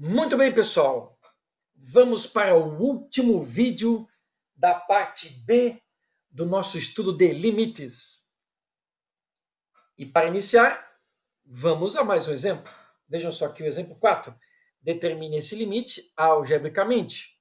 Muito bem, pessoal. Vamos para o último vídeo da parte B do nosso estudo de limites. E para iniciar, vamos a mais um exemplo. Vejam só que o exemplo 4. Determine esse limite algebricamente,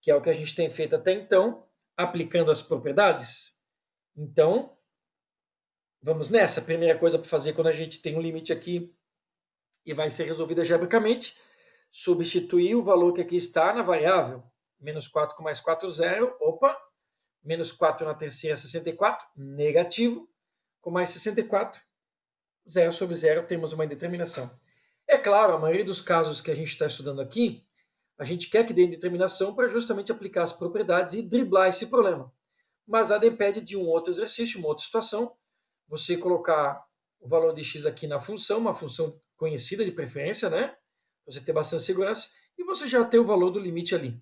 que é o que a gente tem feito até então, aplicando as propriedades. Então, vamos nessa. A primeira coisa para fazer quando a gente tem um limite aqui e vai ser resolvido algebricamente, substituir o valor que aqui está na variável. Menos 4 com mais 4, 0. Opa! Menos 4 na terceira, 64. Negativo. Com mais 64, 0 sobre 0, temos uma indeterminação. É claro, a maioria dos casos que a gente está estudando aqui, a gente quer que dê indeterminação para justamente aplicar as propriedades e driblar esse problema. Mas nada impede de um outro exercício, uma outra situação, você colocar o valor de x aqui na função, uma função conhecida de preferência, né? Você ter bastante segurança, e você já ter o valor do limite ali.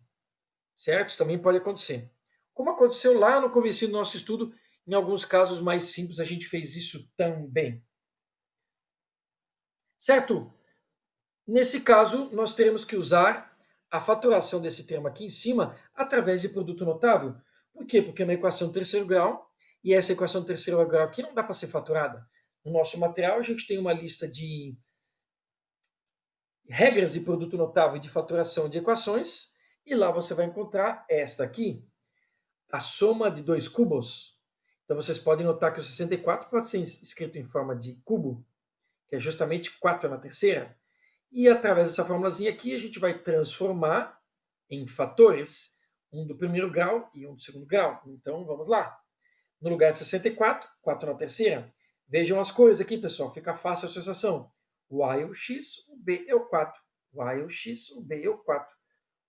Certo? Isso também pode acontecer. Como aconteceu lá no começo do nosso estudo, em alguns casos mais simples a gente fez isso também. Certo? Nesse caso, nós teremos que usar a faturação desse termo aqui em cima através de produto notável. Por quê? Porque é uma equação de terceiro grau, e essa equação de terceiro grau aqui não dá para ser faturada. No nosso material, a gente tem uma lista de regras de produto notável e de faturação de equações, e lá você vai encontrar esta aqui, a soma de dois cubos. Então vocês podem notar que o 64 pode ser escrito em forma de cubo, que é justamente 4 na terceira. E através dessa formulazinha aqui, a gente vai transformar em fatores, um do primeiro grau e um do segundo grau. Então vamos lá. No lugar de 64, 4 na terceira. Vejam as cores aqui, pessoal, fica fácil a associação. O A é o X, o B é o 4. O A é o X, o B é o 4.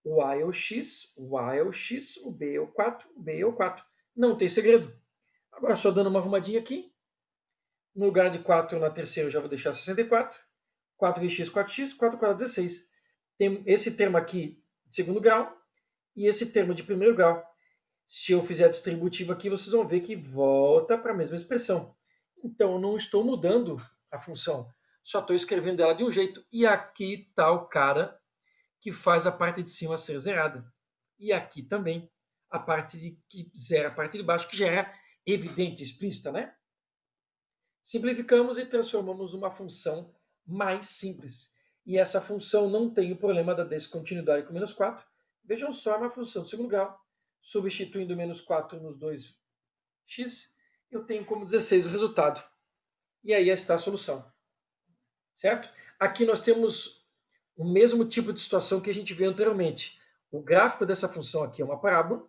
O A é o X, o A é o X, o B é o 4, o B é o 4. Não tem segredo. Agora, só dando uma arrumadinha aqui. No lugar de 4 na terceira, eu já vou deixar 64. 4x, 4x, 4 quadrado, 16. Tem esse termo aqui de segundo grau e esse termo de primeiro grau. Se eu fizer a distributiva aqui, vocês vão ver que volta para a mesma expressão. Então, eu não estou mudando a função. Só estou escrevendo ela de um jeito. E aqui está o cara que faz a parte de cima ser zerada. E aqui também a parte de que zera a parte de baixo, que já é evidente, explícita, né? Simplificamos e transformamos uma função mais simples. E essa função não tem o problema da descontinuidade com menos 4. Vejam só, é uma função de segundo grau. Substituindo menos 4 nos dois x, eu tenho como 16 o resultado. E aí está a solução. Certo? Aqui nós temos o mesmo tipo de situação que a gente viu anteriormente. O gráfico dessa função aqui é uma parábola,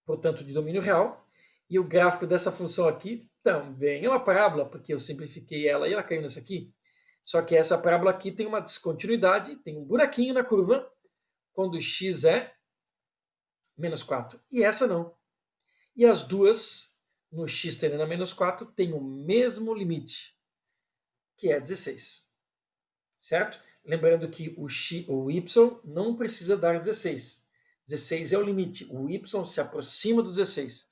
portanto, de domínio real, e o gráfico dessa função aqui também é uma parábola, porque eu simplifiquei ela e ela caiu nessa aqui. Só que essa parábola aqui tem uma descontinuidade, tem um buraquinho na curva, quando x é menos 4. E essa não. E as duas, no x tendendo a menos 4, têm o mesmo limite, que é 16. Certo? Lembrando que o y não precisa dar 16. 16 é o limite. O y se aproxima do 16.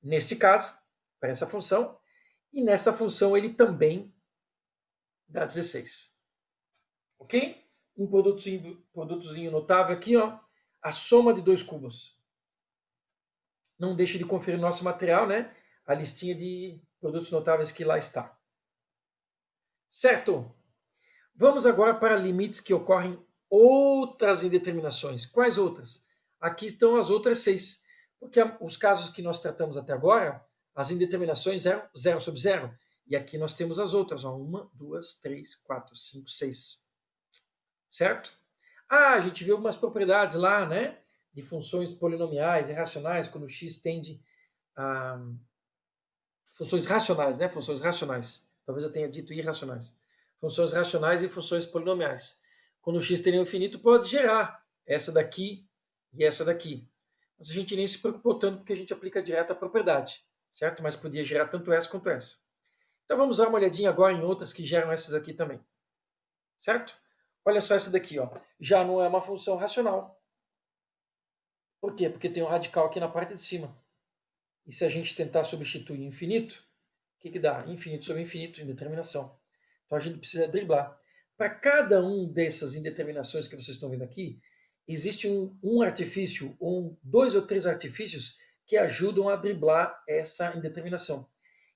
Neste caso, para essa função, e nesta função ele também dá 16. Ok? Um produtozinho notável aqui, ó, a soma de dois cubos. Não deixe de conferir nosso material, né? A listinha de produtos notáveis que lá está. Certo? Vamos agora para limites que ocorrem outras indeterminações. Quais outras? Aqui estão as outras 6. Porque os casos que nós tratamos até agora, as indeterminações eram 0 sobre 0. E aqui nós temos as outras. 1, 2, 3, 4, 5, 6. Certo? A gente viu algumas propriedades lá, né? De funções polinomiais e racionais, quando x tende a... Funções racionais, né? Funções racionais. Talvez eu tenha dito irracionais. Funções racionais e funções polinomiais. Quando o x tende ao infinito, pode gerar essa daqui e essa daqui. Mas a gente nem se preocupou tanto porque a gente aplica direto a propriedade, certo? Mas podia gerar tanto essa quanto essa. Então vamos dar uma olhadinha agora em outras que geram essas aqui também. Certo? Olha só essa daqui, ó. Já não é uma função racional. Por quê? Porque tem um radical aqui na parte de cima. E se a gente tentar substituir infinito, o que dá? Infinito sobre infinito, indeterminação. Então a gente precisa driblar. Para cada um dessas indeterminações que vocês estão vendo aqui, existe um artifício, ou 2 ou 3 artifícios que ajudam a driblar essa indeterminação.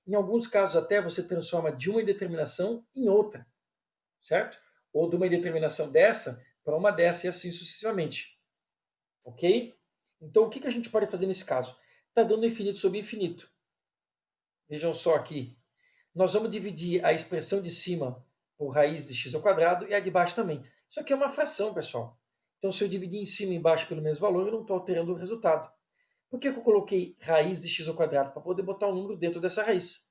Em alguns casos até você transforma de uma indeterminação em outra, certo? Ou de uma indeterminação dessa para uma dessa e assim sucessivamente. Ok? Então o que a gente pode fazer nesse caso? Está dando infinito sobre infinito. Vejam só aqui. Nós vamos dividir a expressão de cima por raiz de x ao quadrado e a de baixo também. Isso aqui é uma fração, pessoal. Então, se eu dividir em cima e embaixo pelo mesmo valor, eu não estou alterando o resultado. Por que eu coloquei raiz de x ao quadrado? Para poder botar um número dentro dessa raiz.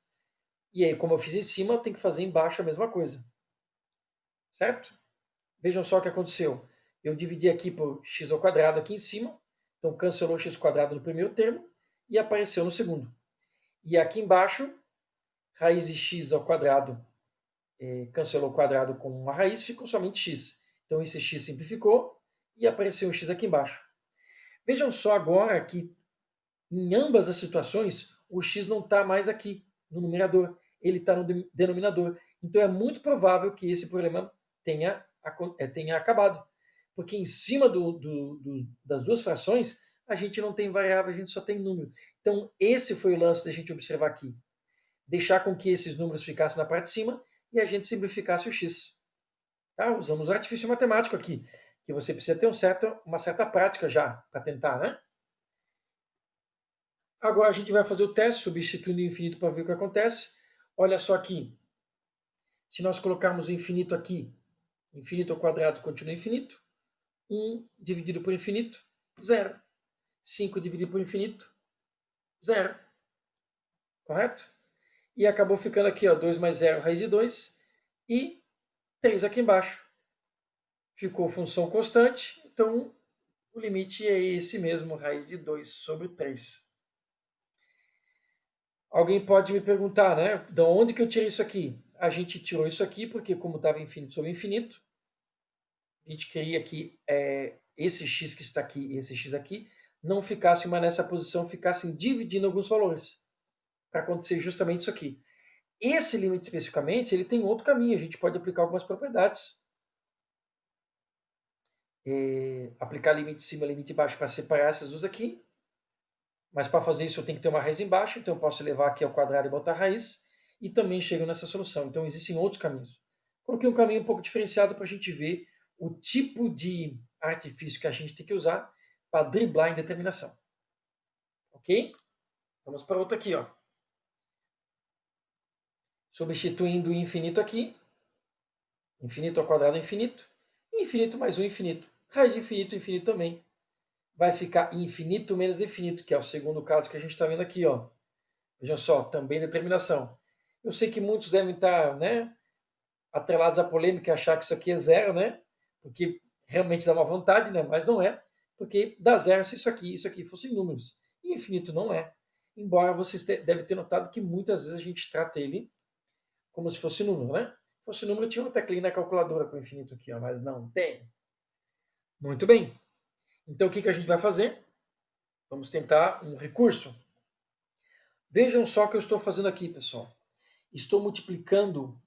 E aí, como eu fiz em cima, eu tenho que fazer embaixo a mesma coisa. Certo? Vejam só o que aconteceu. Eu dividi aqui por x ao quadrado aqui em cima. Então, cancelou x ao quadrado no primeiro termo e apareceu no segundo. E aqui embaixo, raiz de x ao quadrado cancelou o quadrado com uma raiz, ficou somente x. Então esse x simplificou e apareceu um x aqui embaixo. Vejam só agora que em ambas as situações o x não está mais aqui no numerador, ele está no denominador. Então é muito provável que esse problema tenha acabado. Porque em cima das duas frações a gente não tem variável, a gente só tem número. Então esse foi o lance da gente observar aqui. Deixar com que esses números ficassem na parte de cima e a gente simplificasse o x. Tá? Usamos o artifício matemático aqui, que você precisa ter uma certa prática já para tentar, né? Agora a gente vai fazer o teste, substituindo o infinito para ver o que acontece. Olha só aqui. Se nós colocarmos o infinito aqui, infinito ao quadrado continua infinito. 1 dividido por infinito, 0. 5 dividido por infinito, 0. Correto? E acabou ficando aqui, ó, 2 mais 0, raiz de 2. E 3 aqui embaixo. Ficou função constante, então o limite é esse mesmo, raiz de 2 sobre 3. Alguém pode me perguntar, né? De onde que eu tirei isso aqui? A gente tirou isso aqui porque, como estava infinito sobre infinito, a gente queria que esse x que está aqui e esse x aqui não ficassem mais nessa posição, ficassem dividindo alguns valores, para acontecer justamente isso aqui. Esse limite especificamente, ele tem outro caminho, a gente pode aplicar algumas propriedades. Aplicar limite de cima e limite de baixo para separar essas duas aqui. Mas para fazer isso eu tenho que ter uma raiz embaixo, então eu posso levar aqui ao quadrado e botar a raiz. E também chego nessa solução. Então existem outros caminhos. Coloquei um caminho um pouco diferenciado para a gente ver o tipo de artifício que a gente tem que usar para driblar a indeterminação. Ok? Vamos para outra aqui, ó. Substituindo o infinito aqui. Infinito ao quadrado é infinito. Infinito mais um infinito. Raiz de infinito, infinito também. Vai ficar infinito menos infinito, que é o segundo caso que a gente está vendo aqui, ó. Vejam só, também determinação. Eu sei que muitos devem estar, né, atrelados à polêmica e achar que isso aqui é zero, né? Porque realmente dá uma vontade, né? Mas não é, porque dá zero se isso aqui fossem números. E infinito não é. Embora vocês devem ter notado que muitas vezes a gente trata ele como se fosse número, né? Se fosse número, tinha uma teclinha na calculadora com infinito aqui, ó, mas não tem. Muito bem. Então o que a gente vai fazer? Vamos tentar um recurso. Vejam só o que eu estou fazendo aqui, pessoal. Estou multiplicando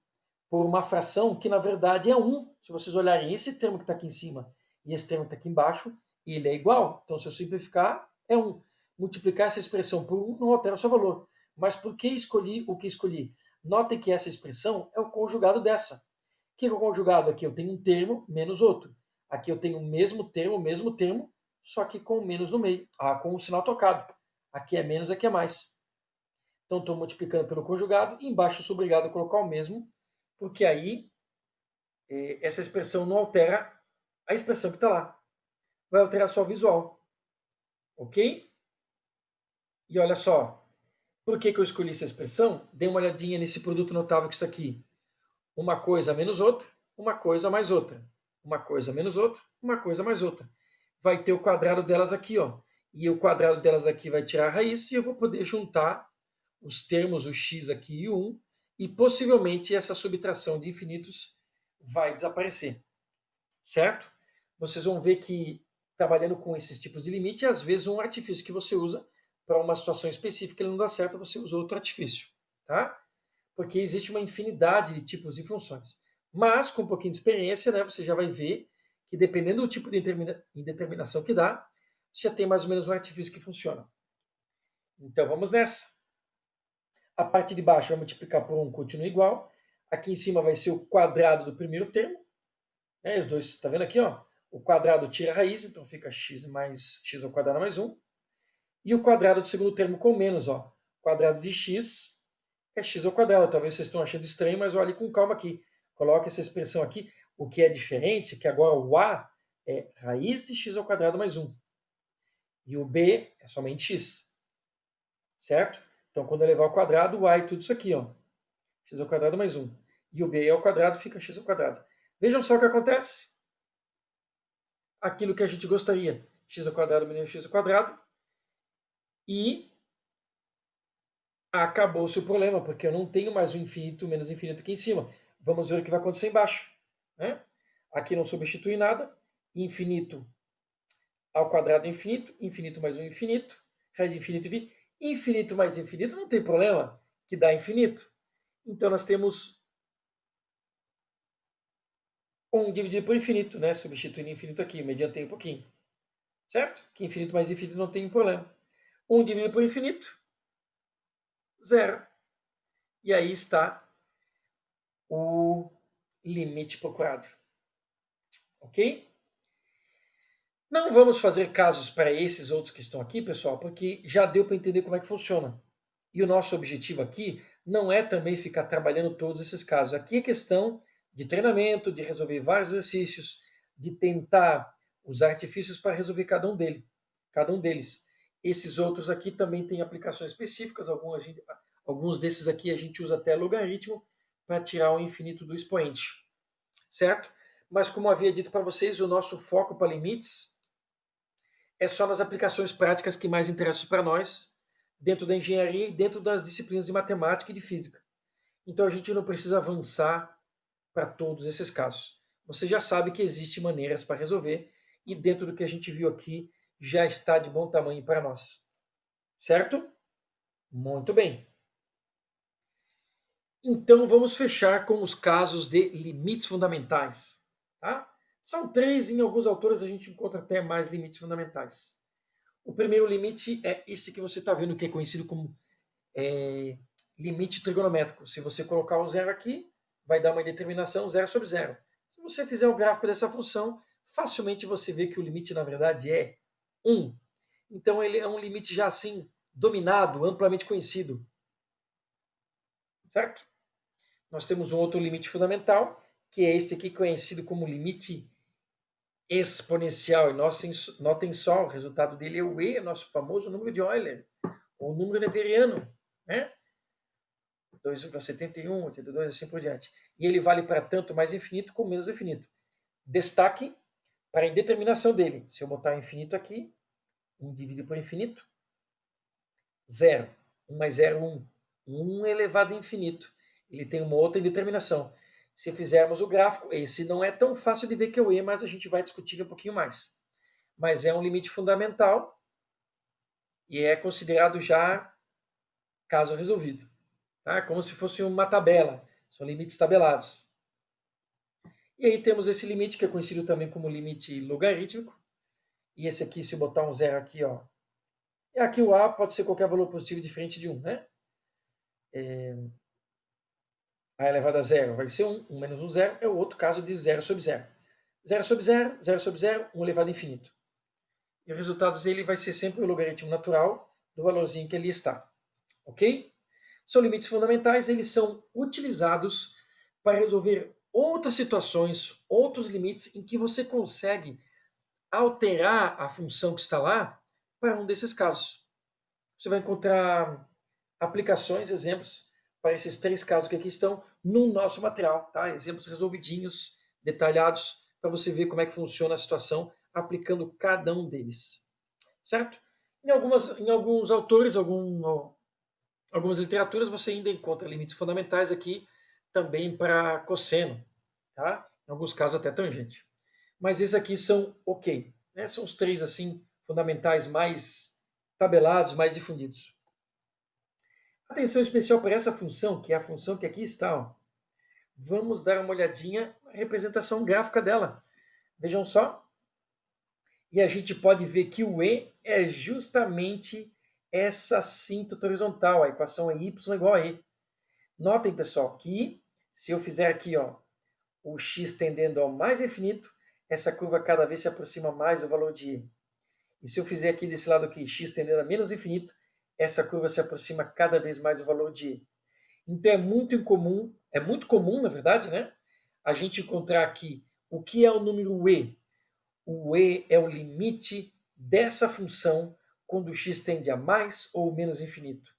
por uma fração que, na verdade, é 1. Se vocês olharem esse termo que está aqui em cima e esse termo que está aqui embaixo, ele é igual. Então, se eu simplificar, é 1. Multiplicar essa expressão por 1 não altera o seu valor. Mas por que escolhi o que escolhi? Notem que essa expressão é o conjugado dessa. O que é o conjugado? Aqui eu tenho um termo menos outro. Aqui eu tenho o mesmo termo, só que com menos no meio, com o sinal trocado. Aqui é menos, aqui é mais. Então, estou multiplicando pelo conjugado e embaixo eu sou obrigado a colocar o mesmo, porque aí essa expressão não altera a expressão que está lá. Vai alterar só o visual. Ok? E olha só, por que eu escolhi essa expressão? Dê uma olhadinha nesse produto notável que está aqui. Uma coisa menos outra, uma coisa mais outra. Uma coisa menos outra, uma coisa mais outra. Vai ter o quadrado delas aqui, ó. E o quadrado delas aqui vai tirar a raiz e eu vou poder juntar os termos, o x aqui e o 1, e possivelmente essa subtração de infinitos vai desaparecer. Certo? Vocês vão ver que, trabalhando com esses tipos de limite, às vezes um artifício que você usa para uma situação específica ele não dá certo, você usa outro artifício. Tá? Porque existe uma infinidade de tipos e funções. Mas, com um pouquinho de experiência, né, você já vai ver que, dependendo do tipo de indeterminação que dá, você já tem mais ou menos um artifício que funciona. Então, vamos nessa. A parte de baixo vai multiplicar por 1, continua igual. Aqui em cima vai ser o quadrado do primeiro termo. Os dois, está vendo aqui? Ó? O quadrado tira a raiz, então fica x mais x ao quadrado mais 1. E o quadrado do segundo termo com menos. Ó. Quadrado de x é x ao quadrado. Talvez vocês estão achando estranho, mas olhe com calma aqui. Coloque essa expressão aqui. O que é diferente é que agora o a é raiz de x ao quadrado mais 1. E o b é somente x. Certo? Então, quando eu levar ao quadrado, o a é tudo isso aqui, ó. X ao quadrado mais 1. E o b ao quadrado fica x ao quadrado. Vejam só o que acontece. Aquilo que a gente gostaria. X ao quadrado menos x ao quadrado. E acabou-se o problema, porque eu não tenho mais o infinito menos infinito aqui em cima. Vamos ver o que vai acontecer embaixo. Né? Aqui não substitui nada. Infinito ao quadrado é infinito. Infinito mais um infinito. Raiz de infinito, infinito. Infinito mais infinito não tem problema, que dá infinito. Então nós temos 1 dividido por infinito, né? Substituindo infinito aqui, me adiantei um pouquinho. Certo? Que infinito mais infinito não tem problema. 1 dividido por infinito, 0. E aí está o limite procurado. Ok? Não vamos fazer casos para esses outros que estão aqui, pessoal, porque já deu para entender como é que funciona. E o nosso objetivo aqui não é também ficar trabalhando todos esses casos. Aqui é questão de treinamento, de resolver vários exercícios, de tentar usar artifícios para resolver cada um deles. Esses outros aqui também têm aplicações específicas, alguns desses aqui a gente usa até logaritmo para tirar o infinito do expoente, certo? Mas como havia dito para vocês, o nosso foco para limites é só nas aplicações práticas que mais interessam para nós, dentro da engenharia e dentro das disciplinas de matemática e de física. Então a gente não precisa avançar para todos esses casos. Você já sabe que existem maneiras para resolver e dentro do que a gente viu aqui já está de bom tamanho para nós. Certo? Muito bem. Então vamos fechar com os casos de limites fundamentais. Tá? São 3, em alguns autores a gente encontra até mais limites fundamentais. O primeiro limite é esse que você está vendo, que é conhecido como limite trigonométrico. Se você colocar o zero aqui, vai dar uma determinação 0 sobre 0. Se você fizer o gráfico dessa função, facilmente você vê que o limite, na verdade, é 1. Então, ele é um limite já assim, dominado, amplamente conhecido. Certo? Nós temos um outro limite fundamental, que é este aqui conhecido como limite exponencial. E notem só, o resultado dele é o e, nosso famoso número de Euler, ou número neperiano, né? 2,71, 82, assim por diante. E ele vale para tanto mais infinito como menos infinito. Destaque para a indeterminação dele. Se eu botar infinito aqui, 1 dividido por infinito, 0. 1 mais 0, 1. 1 elevado a infinito. Ele tem uma outra indeterminação. Se fizermos o gráfico, esse não é tão fácil de ver que é o e, mas a gente vai discutir um pouquinho mais. Mas é um limite fundamental e é considerado já caso resolvido. Tá? Como se fosse uma tabela. São limites tabelados. E aí temos esse limite, que é conhecido também como limite logarítmico. E esse aqui, se botar um zero aqui, ó, aqui o a pode ser qualquer valor positivo diferente de 1, né? A elevado a zero vai ser 1, 1 menos 1, 0, é o outro caso de 0 sobre 0. 0 sobre 0, 0 sobre 0, 1 elevado a infinito. E o resultado dele vai ser sempre o logaritmo natural do valorzinho que ali está. Ok? São limites fundamentais, eles são utilizados para resolver outras situações, outros limites em que você consegue alterar a função que está lá para um desses casos. Você vai encontrar aplicações, exemplos para esses 3 casos que aqui estão no nosso material, tá? Exemplos resolvidinhos, detalhados, para você ver como é que funciona a situação aplicando cada um deles. Certo? Em alguns autores, algumas literaturas, você ainda encontra limites fundamentais aqui também para cosseno, tá? Em alguns casos até tangente. Mas esses aqui são ok, né? São os 3 assim fundamentais mais tabelados, mais difundidos. Atenção especial para essa função, que é a função que aqui está, ó. Vamos dar uma olhadinha na representação gráfica dela. Vejam só. E a gente pode ver que o E é justamente essa assíntota horizontal. A equação é y igual a E. Notem, pessoal, que se eu fizer aqui o x tendendo ao mais infinito, essa curva cada vez se aproxima mais do valor de E. E se eu fizer aqui desse lado aqui, x tendendo a menos infinito, essa curva se aproxima cada vez mais do valor de E. Então é muito comum, na verdade, né, a gente encontrar aqui o que é o número E. O E é o limite dessa função quando x tende a mais ou menos infinito.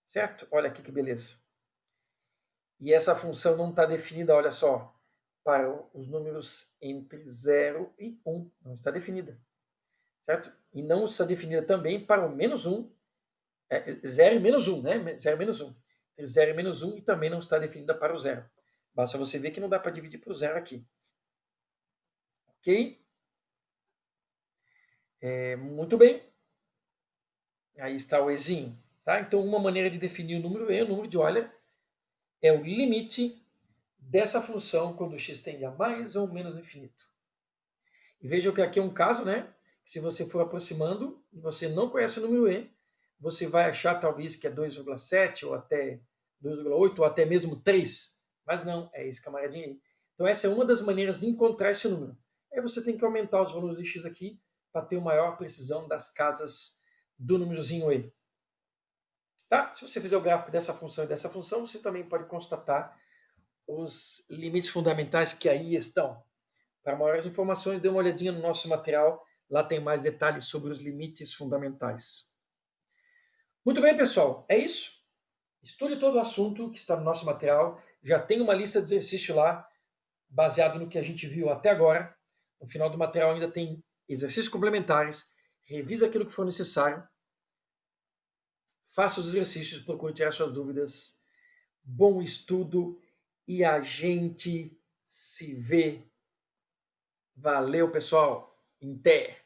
Certo? Olha aqui que beleza. E essa função não está definida, olha só, para os números entre 0 e 1. Não está definida. Certo? E não está definida também para o menos 1, 0 e menos 1, né? 0 e menos 1. Entre 0 e menos 1 e também não está definida para o 0. Basta você ver que não dá para dividir por 0 aqui. Ok? Muito bem. Aí está o Ezinho. Tá? Então, uma maneira de definir o número E, o número de Euler, é o limite dessa função quando x tende a mais ou menos infinito. E vejam que aqui é um caso, né? Que se você for aproximando e você não conhece o número E, você vai achar talvez que é 2,7 ou até 2,8 ou até mesmo 3. Mas não, é esse camaradinho aí. Então essa é uma das maneiras de encontrar esse número. Aí você tem que aumentar os valores de x aqui para ter uma maior precisão das casas do númerozinho E. Tá? Se você fizer o gráfico dessa função e dessa função, você também pode constatar os limites fundamentais que aí estão. Para maiores informações, dê uma olhadinha no nosso material, lá tem mais detalhes sobre os limites fundamentais. Muito bem, pessoal, é isso. Estude todo o assunto que está no nosso material. Já tem uma lista de exercícios lá, baseado no que a gente viu até agora. No final do material ainda tem exercícios complementares. Revise aquilo que for necessário. Faça os exercícios, procure tirar suas dúvidas. Bom estudo e a gente se vê. Valeu, pessoal. Até!